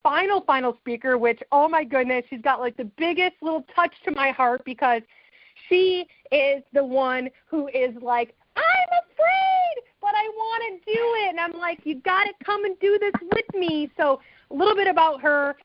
final speaker, which, oh my goodness, she's got like the biggest little touch to my heart because she is the one who is like, I'm afraid, but I want to do it. And I'm like, you got to come and do this with me. So a little bit about her.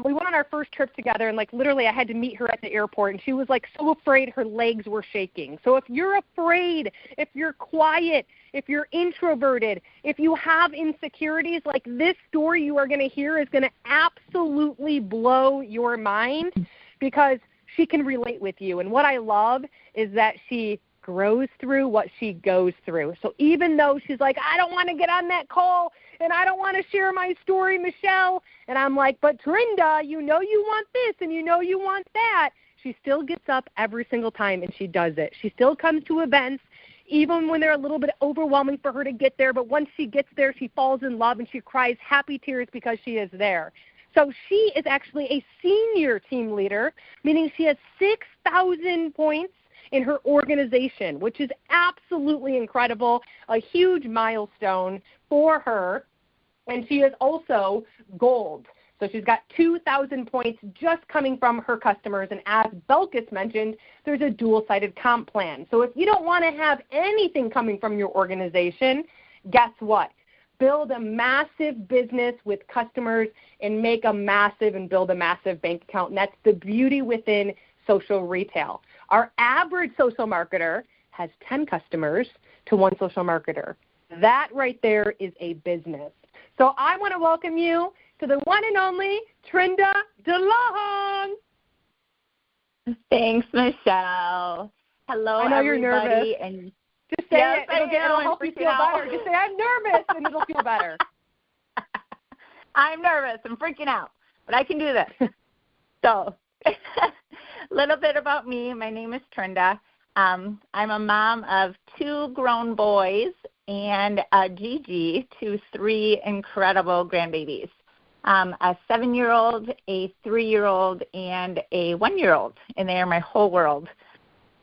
We went on our first trip together, and like literally I had to meet her at the airport, and she was like so afraid her legs were shaking. So if you're afraid, if you're quiet, if you're introverted, if you have insecurities, like this story you are going to hear is going to absolutely blow your mind because she can relate with you. And what I love is that she grows through what she goes through. So even though she's like, I don't want to get on that call and I don't want to share my story, Michelle, and I'm like, but Trinda, you know you want this and you know you want that, she still gets up every single time and she does it. She still comes to events even when they're a little bit overwhelming for her to get there, but once she gets there, she falls in love and she cries happy tears because she is there. So she is actually a senior team leader, meaning she has 6,000 points in her organization, which is absolutely incredible, a huge milestone for her. And she is also gold. So she's got 2,000 points just coming from her customers. And as Belkis mentioned, there's a dual-sided comp plan. So if you don't want to have anything coming from your organization, guess what? Build a massive business with customers and make a massive and build a massive bank account. And that's the beauty within social retail. Our average social marketer has 10 customers to one social marketer. That right there is a business. So I want to welcome you to the one and only Trinda DeJong. Thanks, Michelle. Hello, I know everybody. You're nervous. And just say yes, it. It'll help you feel better. Just say, I'm nervous, and it'll feel better. I'm nervous. I'm freaking out, but I can do this. So a little bit about me. My name is Trinda. I'm a mom of 2 grown boys and Gigi to 3 incredible grandbabies, a 7-year-old, a 3-year-old, and a 1-year-old, and they are my whole world.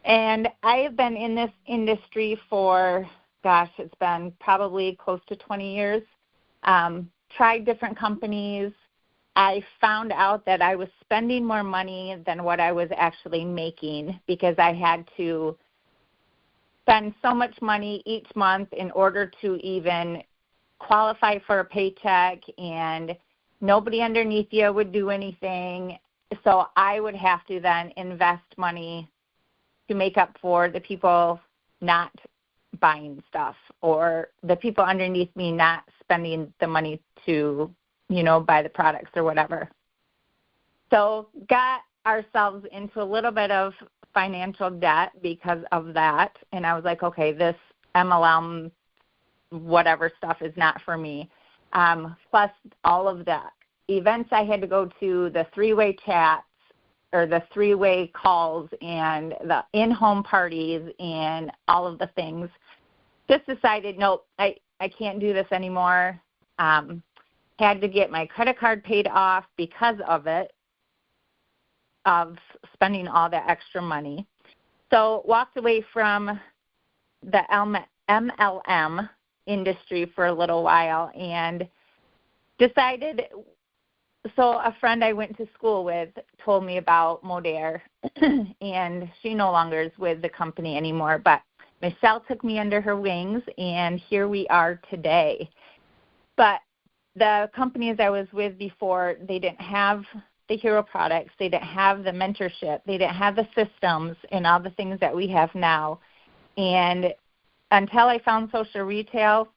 And I have been in this industry for, it's been probably close to 20 years. Tried different companies. I found out that I was spending more money than what I was actually making because I had to spend so much money each month in order to even qualify for a paycheck, and nobody underneath you would do anything. So I would have to then invest money to make up for the people not buying stuff or the people underneath me not spending the money to buy the products or whatever. So got ourselves into a little bit of financial debt because of that. And I was like, okay, this MLM whatever stuff is not for me. Plus all of the events I had to go to, the 3-way chats or the 3-way calls and the in-home parties and all of the things. Just decided, nope, I can't do this anymore. Had to get my credit card paid off because of it, of spending all that extra money. So walked away from the MLM industry for a little while and decided, so a friend I went to school with told me about Modere, and she no longer is with the company anymore, but Michelle took me under her wings, and here we are today. But the companies I was with before, they didn't have the hero products. They didn't have the mentorship. They didn't have the systems and all the things that we have now. And until I found social retail,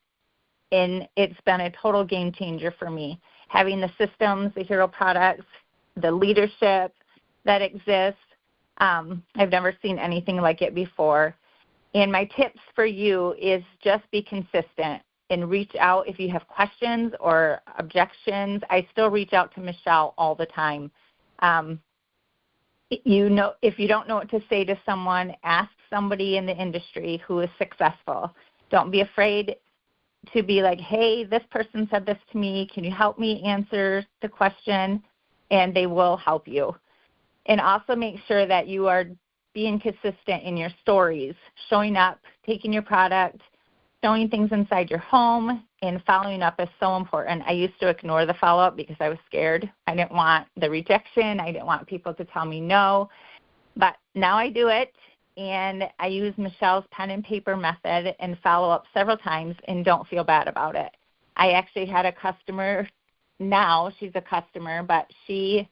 and it's been a total game changer for me. Having the systems, the hero products, the leadership that exists, I've never seen anything like it before. And my tips for you is just be consistent and reach out if you have questions or objections. I still reach out to Michelle all the time. If you don't know what to say to someone, ask somebody in the industry who is successful. Don't be afraid to be like, hey, this person said this to me. Can you help me answer the question? And they will help you. And also make sure that you are being consistent in your stories, showing up, taking your product, showing things inside your home, and following up is so important. I used to ignore the follow-up because I was scared. I didn't want the rejection. I didn't want people to tell me no. But now I do it, and I use Michelle's pen and paper method and follow up several times and don't feel bad about it. I actually had a customer now. She's a customer, but she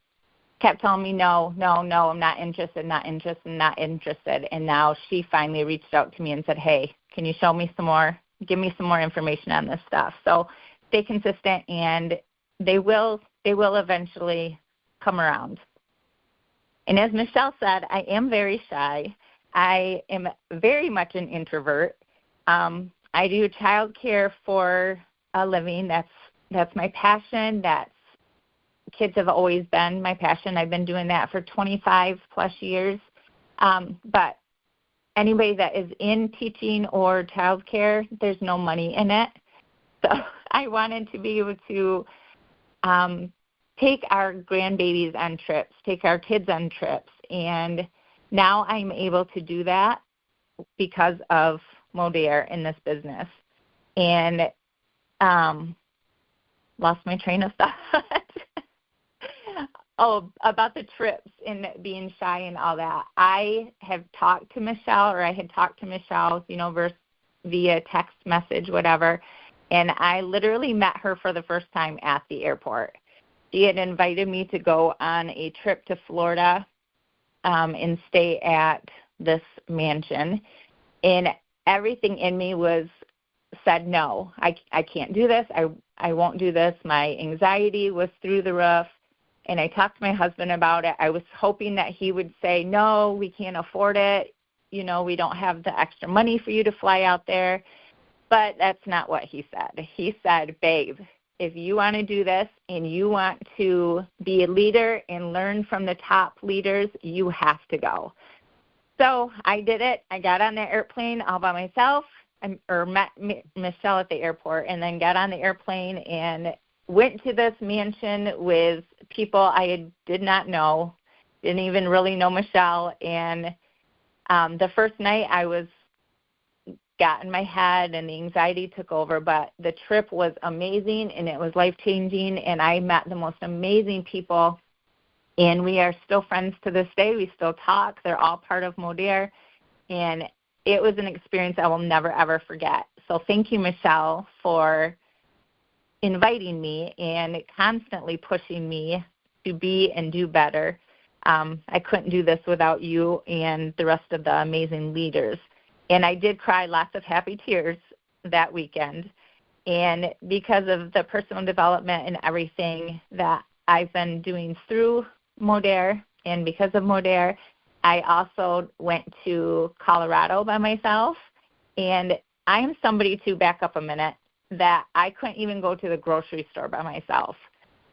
kept telling me, no, I'm not interested. And now she finally reached out to me and said, hey, can you show me some more, give me some more information on this stuff. So stay consistent, and they will eventually come around. And as Michelle said, I am very shy. I am very much an introvert. I do childcare for a living. That's my passion. Kids have always been my passion. I've been doing that for 25 plus years. But anybody that is in teaching or childcare, there's no money in it. So I wanted to be able to take our grandbabies on trips, take our kids on trips. And now I'm able to do that because of Modere in this business. And lost my train of thought. Oh, about the trips and being shy and all that. I have talked to Michelle, or I had talked to Michelle, via text message, whatever, and I literally met her for the first time at the airport. She had invited me to go on a trip to Florida and stay at this mansion, and everything in me said, no, I can't do this. I won't do this. My anxiety was through the roof. And I talked to my husband about it. I was hoping that he would say, no, we can't afford it. We don't have the extra money for you to fly out there. But that's not what he said. He said, babe, if you want to do this and you want to be a leader and learn from the top leaders, you have to go. So I did it. I got on the airplane all by myself, or met Michelle at the airport, and then got on the airplane and went to this mansion with people I did not know, didn't even really know Michelle. And the first night I got in my head and the anxiety took over, but the trip was amazing and it was life-changing, and I met the most amazing people, and we are still friends to this day. We still talk. They're all part of Modere, and it was an experience I will never, ever forget. So thank you, Michelle, for inviting me and constantly pushing me to be and do better. I couldn't do this without you and the rest of the amazing leaders. And I did cry lots of happy tears that weekend. And because of the personal development and everything that I've been doing through Modere, and because of Modere, I also went to Colorado by myself. And I'm somebody, to back up a minute, that I couldn't even go to the grocery store by myself.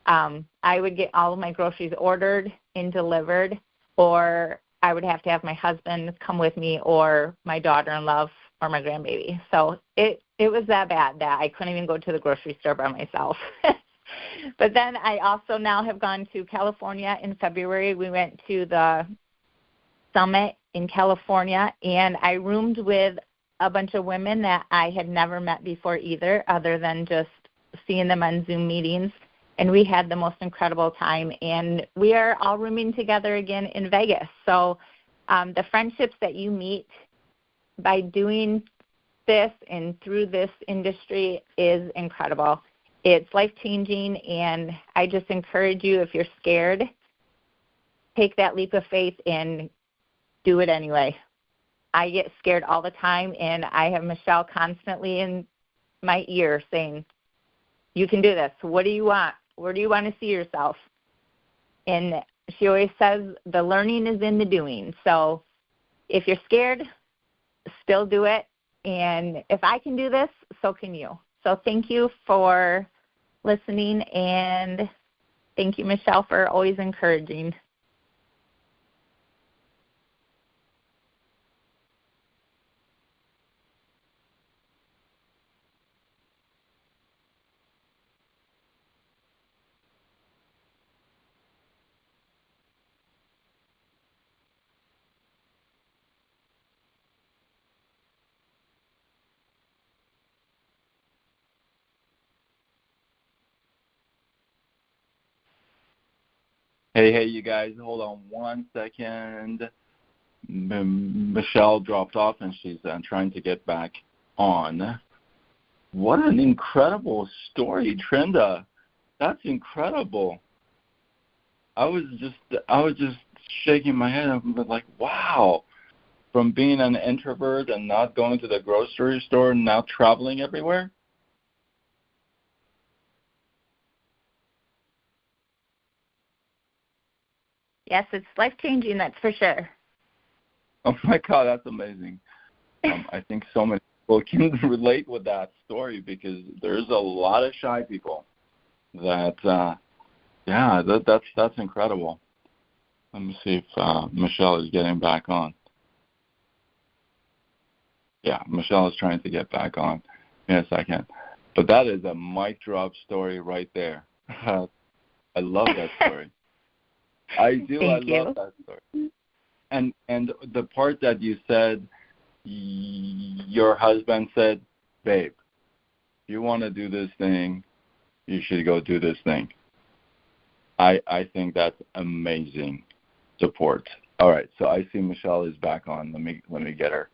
I would get all of my groceries ordered and delivered, or I would have to have my husband come with me, or my daughter-in-law, or my grandbaby. So it was that bad that I couldn't even go to the grocery store by myself. But then I also now have gone to California in February. We went to the summit in California, and I roomed with a bunch of women that I had never met before either, other than just seeing them on Zoom meetings. And we had the most incredible time. And we are all rooming together again in Vegas. So the friendships that you meet by doing this and through this industry is incredible. It's life-changing, and I just encourage you, if you're scared, take that leap of faith and do it anyway. I get scared all the time, and I have Michelle constantly in my ear saying, you can do this. What do you want? Where do you want to see yourself? And she always says the learning is in the doing. So if you're scared, still do it. And if I can do this, so can you. So thank you for listening, and thank you, Michelle, for always encouraging. Hey, you guys, hold on 1 second. Michelle dropped off, and she's trying to get back on. What an incredible story, Trinda. That's incredible. I was just shaking my head. I'm like, wow. From being an introvert and not going to the grocery store and now traveling everywhere. Yes, it's life-changing, that's for sure. Oh, my God, that's amazing. I think so many people can relate with that story because there's a lot of shy people that, that's incredible. Let me see if Michelle is getting back on. Yeah, Michelle is trying to get back on in a second. But that is a mic drop story right there. I love that story. I do. Thank you. Love that story. And the part that you said, your husband said, babe, if you want to do this thing, you should go do this thing. I think that's amazing support. All right, so I see Michelle is back on. Let me get her.